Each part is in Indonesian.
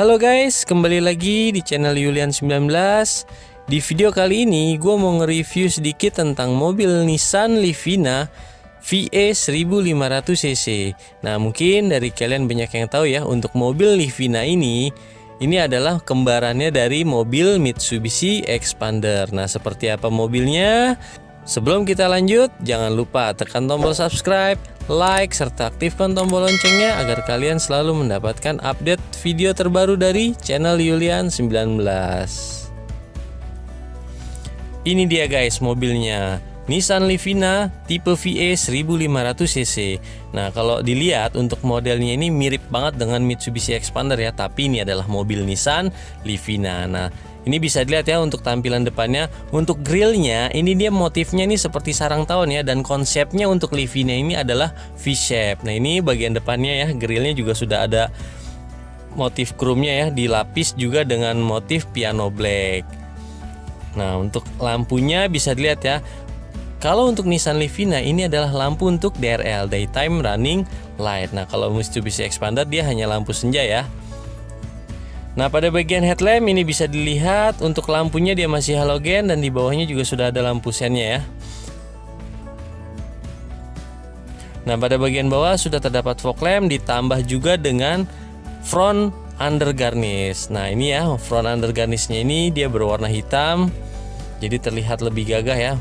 Halo guys, kembali lagi di channel Yulian 19. Di video kali ini gue mau nge-review sedikit tentang mobil Nissan Livina VE 1500cc. Nah, mungkin dari kalian banyak yang tahu ya, untuk mobil Livina ini adalah kembarannya dari mobil Mitsubishi Expander. Nah, seperti apa mobilnya? Sebelum kita lanjut, jangan lupa tekan tombol subscribe, like, serta aktifkan tombol loncengnya agar kalian selalu mendapatkan update video terbaru dari channel Yulian 19. Ini dia guys mobilnya, Nissan Livina tipe VE 1500cc. Nah, kalau dilihat untuk modelnya ini mirip banget dengan Mitsubishi Expander ya, tapi ini adalah mobil Nissan Livina. Nah, ini bisa dilihat ya untuk tampilan depannya. Untuk grillnya ini dia motifnya ini seperti sarang tawon ya, dan konsepnya untuk Livina ini adalah V-shape. Nah, ini bagian depannya ya, grillnya juga sudah ada motif chrome-nya ya, dilapis juga dengan motif piano black. Nah, untuk lampunya bisa dilihat ya. Kalau untuk Nissan Livina ini adalah lampu untuk DRL, Daytime Running Light. Nah, kalau Mitsubishi Expander dia hanya lampu senja ya. Nah, pada bagian headlamp ini bisa dilihat untuk lampunya dia masih halogen, dan di bawahnya juga sudah ada lampu sennya ya. Nah, pada bagian bawah sudah terdapat fog lamp ditambah juga dengan front under garnish. Nah, ini ya front under garnishnya ini dia berwarna hitam, jadi terlihat lebih gagah ya.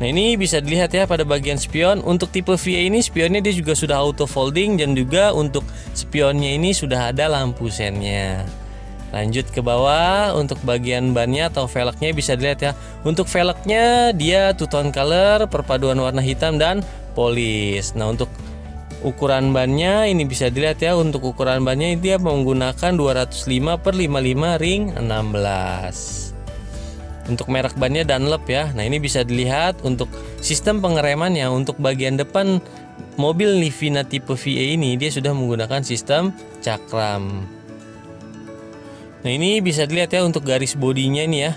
Nah, ini bisa dilihat ya pada bagian spion. Untuk tipe VE ini spionnya dia juga sudah auto folding, dan juga untuk spionnya ini sudah ada lampu sennya. Lanjut ke bawah, untuk bagian bannya atau velgnya bisa dilihat ya. Untuk velgnya dia two tone color, perpaduan warna hitam dan polis. Nah, untuk ukuran bannya ini bisa dilihat ya. Untuk ukuran bannya dia menggunakan 205/55 ring 16. Untuk merek bannya Dunlop ya. Nah, ini bisa dilihat untuk sistem pengeremannya. Untuk bagian depan mobil Livina tipe VE ini dia sudah menggunakan sistem cakram. Nah, ini bisa dilihat ya untuk garis bodinya ini ya.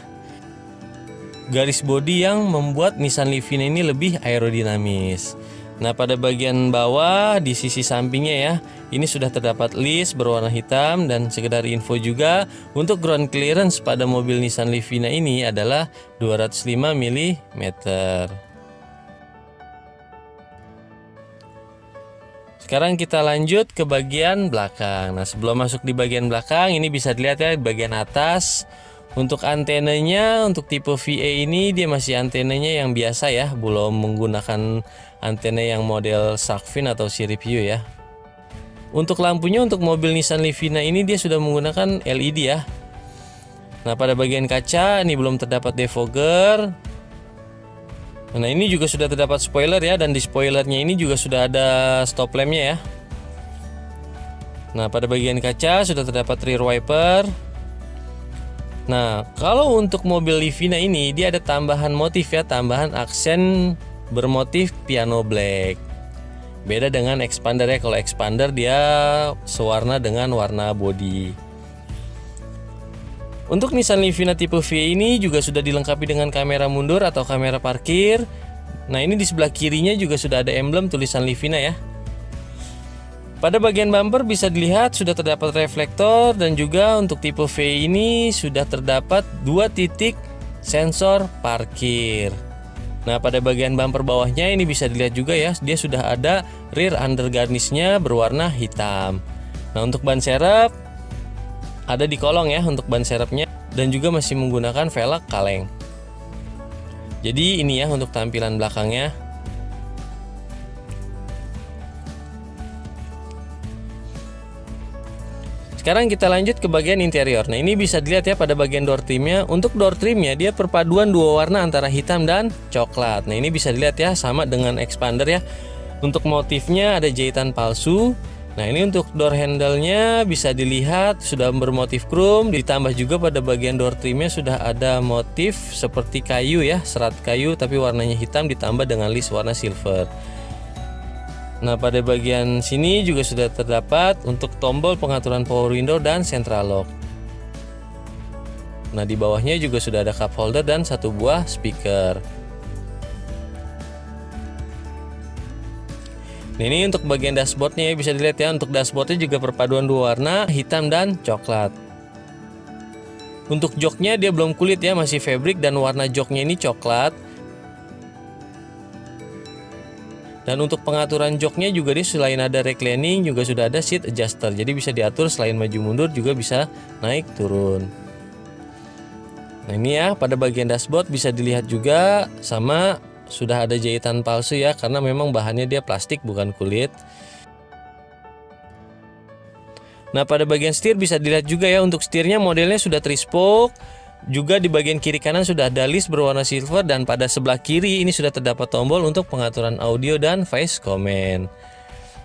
Garis bodi yang membuat Nissan Livina ini lebih aerodinamis. Nah, pada bagian bawah di sisi sampingnya ya, ini sudah terdapat list berwarna hitam. Dan sekedar info juga, untuk ground clearance pada mobil Nissan Livina ini adalah 205 mm. Sekarang kita lanjut ke bagian belakang. Nah, sebelum masuk di bagian belakang, ini bisa dilihat ya di bagian atas. Untuk antenanya, untuk tipe VE ini dia masih antenanya yang biasa ya, belum menggunakan antena yang model shark fin atau sirip hiu ya. Untuk lampunya untuk mobil Nissan Livina ini dia sudah menggunakan LED ya. Nah, pada bagian kaca ini belum terdapat defogger. Nah, ini juga sudah terdapat spoiler ya, dan di spoilernya ini juga sudah ada stop lampnya ya. Nah, pada bagian kaca sudah terdapat rear wiper. Nah, kalau untuk mobil Livina ini dia ada tambahan motif ya, tambahan aksen bermotif piano black. Beda dengan Expander ya. Kalau Expander dia sewarna dengan warna body. Untuk Nissan Livina tipe V ini juga sudah dilengkapi dengan kamera mundur atau kamera parkir. Nah, ini di sebelah kirinya juga sudah ada emblem tulisan Livina ya. Pada bagian bumper bisa dilihat sudah terdapat reflektor, dan juga untuk tipe V ini sudah terdapat 2 titik sensor parkir. Nah, pada bagian bumper bawahnya ini bisa dilihat juga ya, dia sudah ada rear under garnishnya berwarna hitam. Nah, untuk ban serep ada di kolong ya untuk ban serepnya, dan juga masih menggunakan velg kaleng. Jadi ini ya untuk tampilan belakangnya. Sekarang kita lanjut ke bagian interior. Nah, ini bisa dilihat ya pada bagian door trimnya. Untuk door trimnya dia perpaduan dua warna antara hitam dan coklat. Nah, ini bisa dilihat ya sama dengan Expander ya. Untuk motifnya ada jahitan palsu. Nah, ini untuk door handle-nya bisa dilihat sudah bermotif chrome. Ditambah juga pada bagian door trimnya sudah ada motif seperti kayu ya, serat kayu tapi warnanya hitam ditambah dengan list warna silver. Nah, pada bagian sini juga sudah terdapat untuk tombol pengaturan power window dan central lock. Nah, di bawahnya juga sudah ada cup holder dan 1 buah speaker. Nah, ini untuk bagian dashboardnya ya, bisa dilihat ya, untuk dashboardnya juga perpaduan dua warna, hitam dan coklat. Untuk joknya dia belum kulit ya, masih fabric dan warna joknya ini coklat. Dan untuk pengaturan joknya juga dia selain ada reclining juga sudah ada seat adjuster. Jadi bisa diatur selain maju mundur juga bisa naik turun. Nah, ini ya pada bagian dashboard bisa dilihat juga sama sudah ada jahitan palsu ya, karena memang bahannya dia plastik bukan kulit. Nah, pada bagian setir bisa dilihat juga ya, untuk setirnya modelnya sudah 3-spoke. Juga di bagian kiri kanan sudah ada list berwarna silver, dan pada sebelah kiri ini sudah terdapat tombol untuk pengaturan audio dan voice command.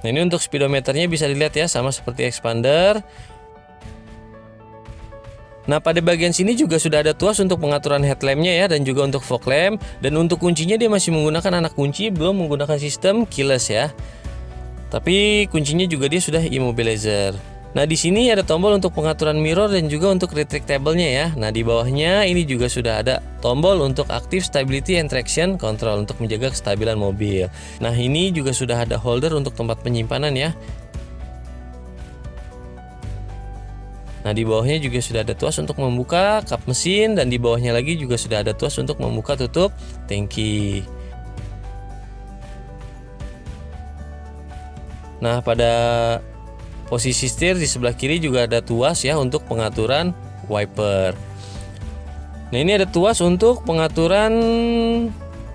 Nah, ini untuk speedometernya bisa dilihat ya, sama seperti expander. Nah, pada bagian sini juga sudah ada tuas untuk pengaturan headlampnya ya, dan juga untuk fog lamp. Dan untuk kuncinya dia masih menggunakan anak kunci, belum menggunakan sistem keyless ya. Tapi kuncinya juga dia sudah immobilizer. Nah, di sini ada tombol untuk pengaturan mirror dan juga untuk retractable-nya ya. Nah, di bawahnya ini juga sudah ada tombol untuk active stability and traction control untuk menjaga kestabilan mobil. Nah, ini juga sudah ada holder untuk tempat penyimpanan ya. Nah, di bawahnya juga sudah ada tuas untuk membuka kap mesin, dan di bawahnya lagi juga sudah ada tuas untuk membuka tutup tangki. Nah, pada posisi setir di sebelah kiri juga ada tuas ya untuk pengaturan wiper. Nah, ini ada tuas untuk pengaturan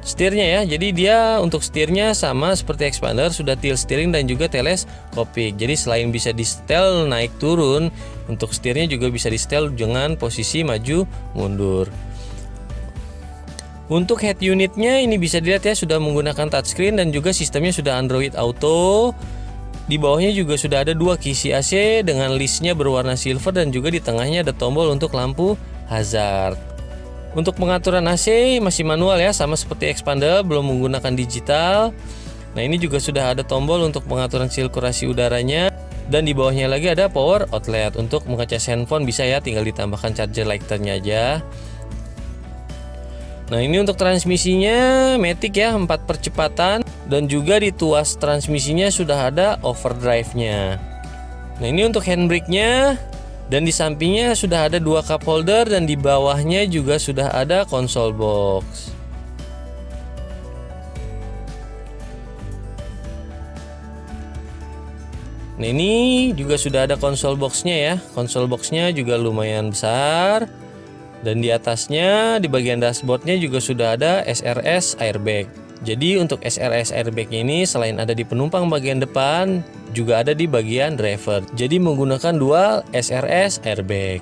setirnya ya. Jadi dia untuk setirnya sama seperti expander, sudah tilt steering dan juga teleskopik. Jadi selain bisa di setel naik turun, untuk setirnya juga bisa di setel dengan posisi maju mundur. Untuk head unitnya ini bisa dilihat ya, sudah menggunakan touchscreen dan juga sistemnya sudah Android Auto. Di bawahnya juga sudah ada dua kisi AC dengan listnya berwarna silver, dan juga di tengahnya ada tombol untuk lampu hazard. Untuk pengaturan AC masih manual ya, sama seperti expander, belum menggunakan digital. Nah, ini juga sudah ada tombol untuk pengaturan sirkulasi udaranya, dan di bawahnya lagi ada power outlet. Untuk mengecas handphone bisa ya, tinggal ditambahkan charger lighternya aja. Nah, ini untuk transmisinya matic ya, 4 percepatan, dan juga di tuas transmisinya sudah ada overdrive-nya. Nah, ini untuk handbrake-nya, dan di sampingnya sudah ada 2 cup holder, dan di bawahnya juga sudah ada console box. Nah, ini juga sudah ada console box-nya ya. Console box-nya juga lumayan besar. Dan di atasnya di bagian dashboard-nya juga sudah ada SRS airbag. Jadi untuk SRS airbag ini selain ada di penumpang bagian depan, juga ada di bagian driver. Jadi menggunakan dual SRS airbag.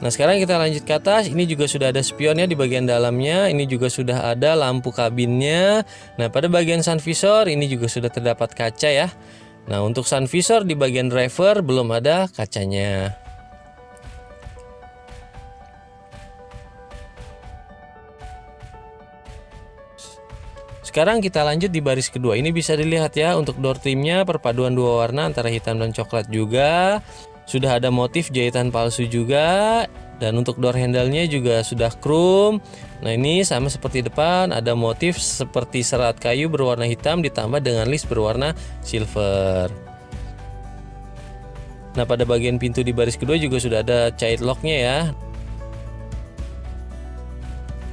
Nah, sekarang kita lanjut ke atas. Ini juga sudah ada spionnya di bagian dalamnya. Ini juga sudah ada lampu kabinnya. Nah, pada bagian sun visor ini juga sudah terdapat kaca ya. Nah, untuk sun visor di bagian driver belum ada kacanya. Sekarang kita lanjut di baris kedua. Ini bisa dilihat ya, untuk door trimnya perpaduan dua warna antara hitam dan coklat juga. Sudah ada motif jahitan palsu juga. Dan untuk door handle-nya juga sudah chrome. Nah, ini sama seperti depan, ada motif seperti serat kayu berwarna hitam ditambah dengan list berwarna silver. Nah, pada bagian pintu di baris kedua juga sudah ada child lock-nya ya.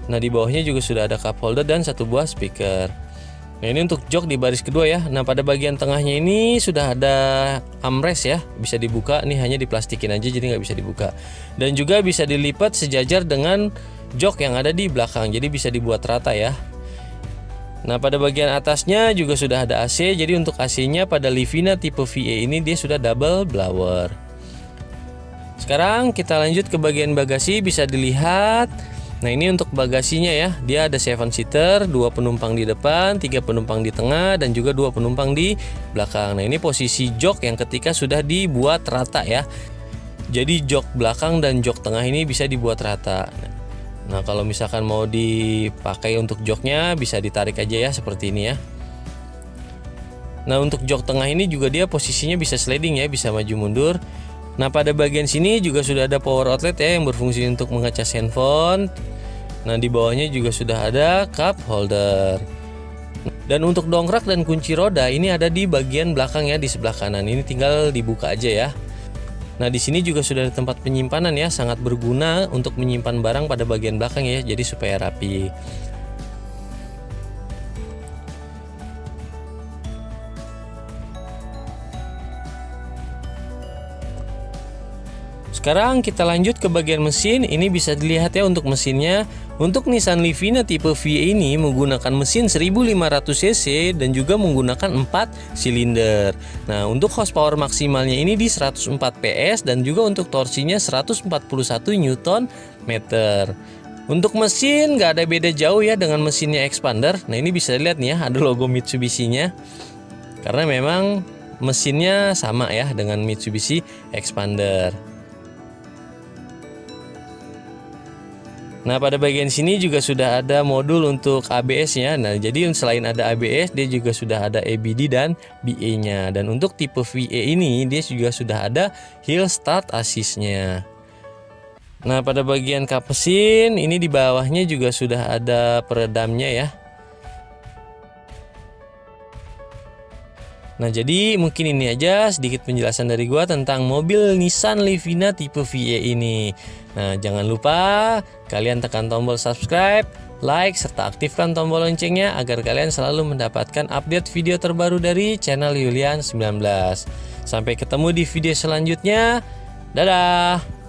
Nah, di bawahnya juga sudah ada cup holder dan satu buah speaker. Nah, ini untuk jok di baris kedua ya. Nah, pada bagian tengahnya ini sudah ada armrest ya, bisa dibuka. Ini hanya diplastikin aja, jadi nggak bisa dibuka. Dan juga bisa dilipat sejajar dengan jok yang ada di belakang, jadi bisa dibuat rata ya. Nah, pada bagian atasnya juga sudah ada AC. Jadi untuk AC-nya pada Livina tipe VA ini dia sudah double blower. Sekarang kita lanjut ke bagian bagasi, bisa dilihat. Nah, ini untuk bagasinya ya, dia ada 7-seater, 2 penumpang di depan, 3 penumpang di tengah, dan juga 2 penumpang di belakang. Nah, ini posisi jok yang ketika sudah dibuat rata ya. Jadi jok belakang dan jok tengah ini bisa dibuat rata. Nah, kalau misalkan mau dipakai untuk joknya bisa ditarik aja ya, seperti ini ya. Nah, untuk jok tengah ini juga dia posisinya bisa sliding ya, bisa maju mundur. Nah, pada bagian sini juga sudah ada power outlet ya yang berfungsi untuk mengecas handphone. Nah, di bawahnya juga sudah ada cup holder. Dan untuk dongkrak dan kunci roda ini ada di bagian belakang ya, di sebelah kanan. Ini tinggal dibuka aja ya. Nah, di sini juga sudah ada tempat penyimpanan ya, sangat berguna untuk menyimpan barang pada bagian belakang ya, jadi supaya rapi. Sekarang kita lanjut ke bagian mesin. Ini bisa dilihat ya untuk mesinnya. Untuk Nissan Livina tipe VA ini menggunakan mesin 1500 cc dan juga menggunakan 4 silinder. Nah, untuk horsepower maksimalnya ini di 104 PS dan juga untuk torsinya 141 Nm. Untuk mesin nggak ada beda jauh ya dengan mesinnya Expander. Nah, ini bisa dilihat nih ya, ada logo Mitsubishi-nya. Karena memang mesinnya sama ya dengan Mitsubishi Expander. Nah, pada bagian sini juga sudah ada modul untuk ABS-nya. Nah, jadi selain ada ABS, dia juga sudah ada EBD dan BA-nya. Dan untuk tipe VA ini, dia juga sudah ada hill start assist-nya. Nah, pada bagian kap mesin, ini di bawahnya juga sudah ada peredamnya ya. Nah, jadi mungkin ini aja sedikit penjelasan dari gua tentang mobil Nissan Livina tipe VA ini. Nah, jangan lupa kalian tekan tombol subscribe, like, serta aktifkan tombol loncengnya agar kalian selalu mendapatkan update video terbaru dari channel Yulian 19. Sampai ketemu di video selanjutnya. Dadah!